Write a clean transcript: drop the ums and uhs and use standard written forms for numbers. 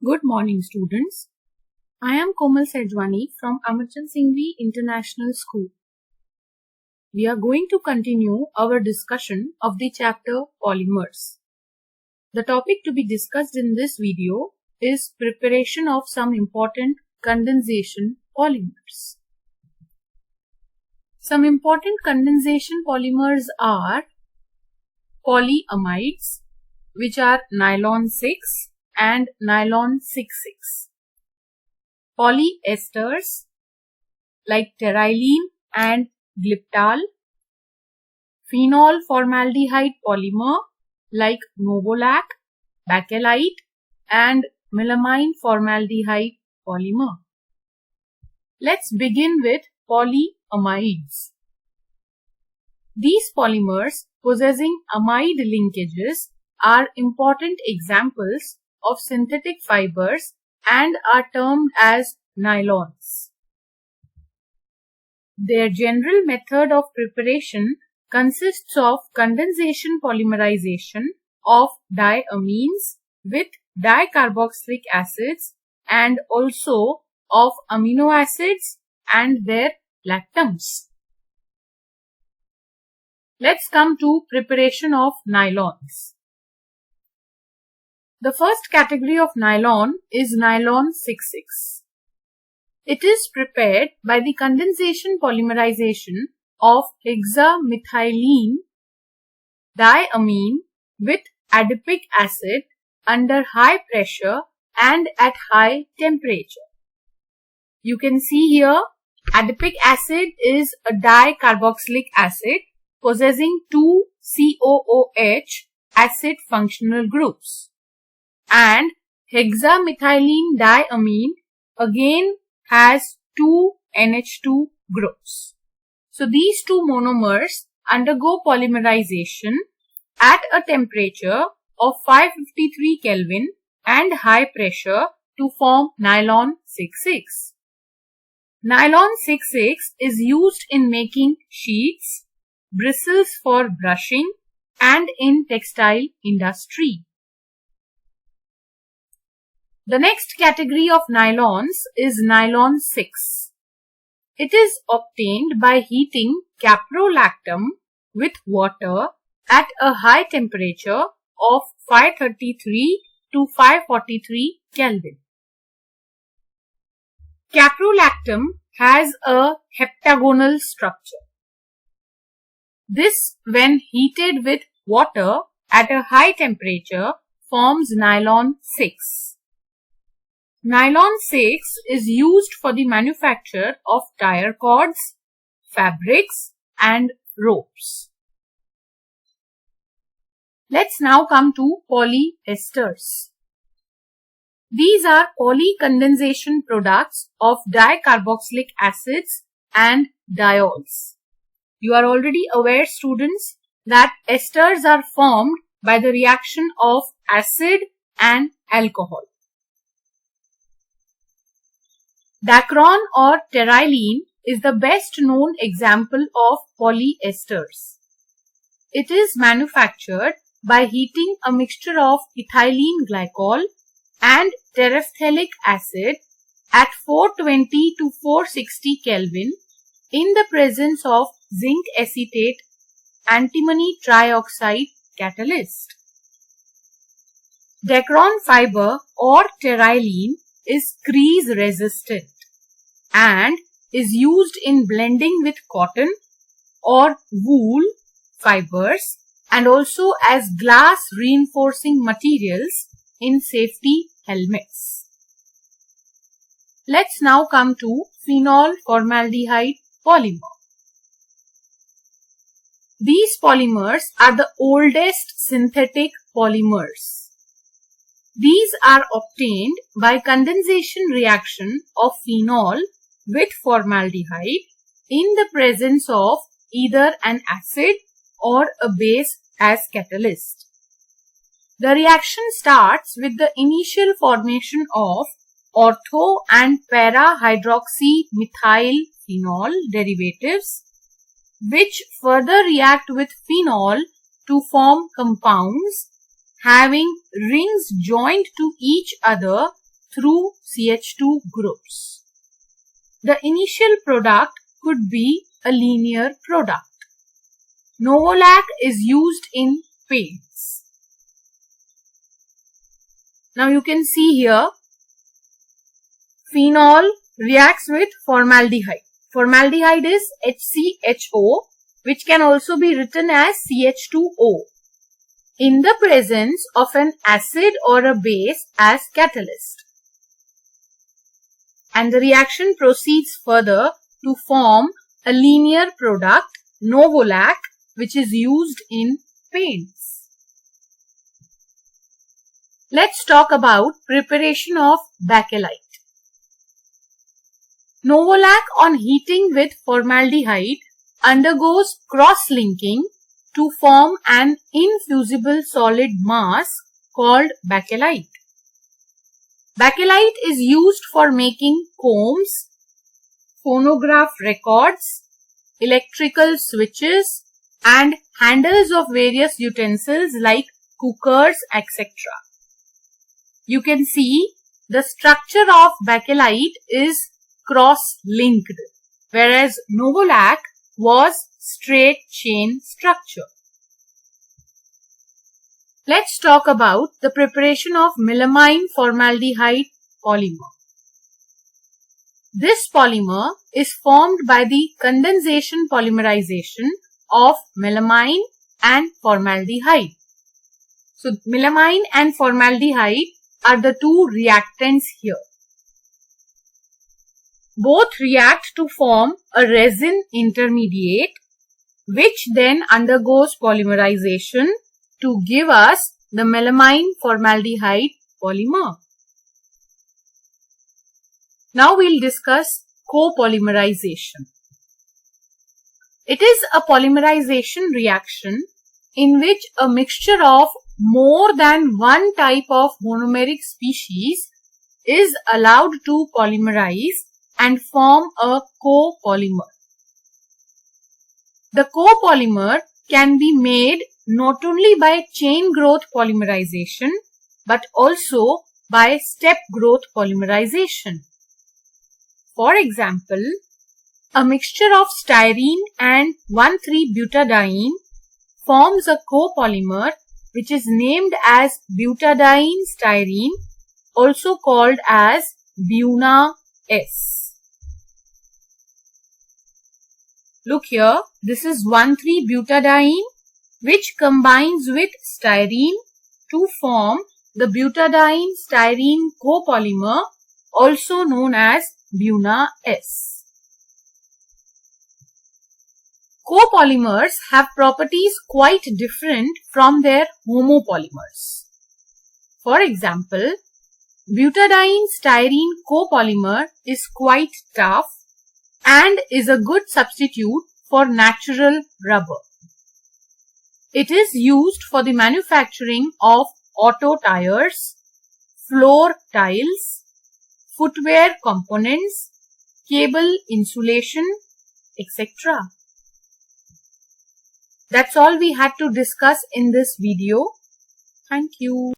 Good morning, students. I am Komal Sejwani from Amarchand Singhvi International School. We are going to continue our discussion of the chapter Polymers. The topic to be discussed in this video is preparation of some important condensation polymers. Some important condensation polymers are polyamides, which are nylon 6 and nylon 6,6. Polyesters like terylene and glyptal. Phenol formaldehyde polymer like novolac, bakelite and melamine formaldehyde polymer. Let's begin with polyamides. These polymers possessing amide linkages are important examples of synthetic fibers and are termed as nylons. Their general method of preparation consists of condensation polymerization of diamines with dicarboxylic acids and also of amino acids and their lactams. Let's come to preparation of nylons. The first category of nylon is nylon 6,6. It is prepared by the condensation polymerization of hexamethylene diamine with adipic acid under high pressure and at high temperature. You can see here adipic acid is a dicarboxylic acid possessing two COOH acid functional groups. And hexamethylene diamine again has two NH2 groups. So these two monomers undergo polymerization at a temperature of 553 Kelvin and high pressure to form nylon 6,6. Nylon 6,6 is used in making sheets, bristles for brushing and in textile industry. The next category of nylons is nylon 6. It is obtained by heating caprolactam with water at a high temperature of 533 to 543 Kelvin. Caprolactam has a heptagonal structure. This, when heated with water at a high temperature, forms nylon 6. Nylon 6 is used for the manufacture of tire cords, fabrics and ropes. Let's now come to polyesters. These are polycondensation products of dicarboxylic acids and diols. You are already aware, students, that esters are formed by the reaction of acid and alcohol. Dacron or terylene is the best known example of polyesters. It is manufactured by heating a mixture of ethylene glycol and terephthalic acid at 420 to 460 Kelvin in the presence of zinc acetate antimony trioxide catalyst. Dacron fiber or terylene is crease resistant and is used in blending with cotton or wool fibers and also as glass reinforcing materials in safety helmets. Let's now come to phenol formaldehyde polymer. These polymers are the oldest synthetic polymers. These are obtained by condensation reaction of phenol with formaldehyde in the presence of either an acid or a base as catalyst. The reaction starts with the initial formation of ortho and para hydroxymethyl phenol derivatives, which further react with phenol to form compounds having rings joined to each other through CH2 groups. The initial product could be a linear product. Novolac is used in paints. Now you can see here, phenol reacts with formaldehyde. Formaldehyde is HCHO, which can also be written as CH2O, in the presence of an acid or a base as catalyst. And the reaction proceeds further to form a linear product, Novolac, which is used in paints. Let's talk about preparation of bakelite. Novolac on heating with formaldehyde undergoes cross-linking to form an infusible solid mass called bakelite. Bakelite is used for making combs, phonograph records, electrical switches, and handles of various utensils like cookers, etc. You can see the structure of bakelite is cross-linked, whereas Novolac was straight chain structure. Let's talk about the preparation of melamine formaldehyde polymer. This polymer is formed by the condensation polymerization of melamine and formaldehyde. So, melamine and formaldehyde are the two reactants here. Both react to form a resin intermediate, which then undergoes polymerization to give us the melamine formaldehyde polymer. Now we'll discuss copolymerization. It is a polymerization reaction in which a mixture of more than one type of monomeric species is allowed to polymerize and form a copolymer. The copolymer can be made not only by chain growth polymerization but also by step growth polymerization. For example, a mixture of styrene and 1,3-butadiene forms a copolymer which is named as butadiene styrene, also called as BUNA-S. Look here, this is 1,3-butadiene which combines with styrene to form the butadiene styrene copolymer, also known as BUNA-S. Copolymers have properties quite different from their homopolymers. For example, butadiene styrene copolymer is quite tough and is a good substitute for natural rubber. It is used for the manufacturing of auto tires, floor tiles, footwear components, cable insulation, etc. That's all we had to discuss in this video. Thank you.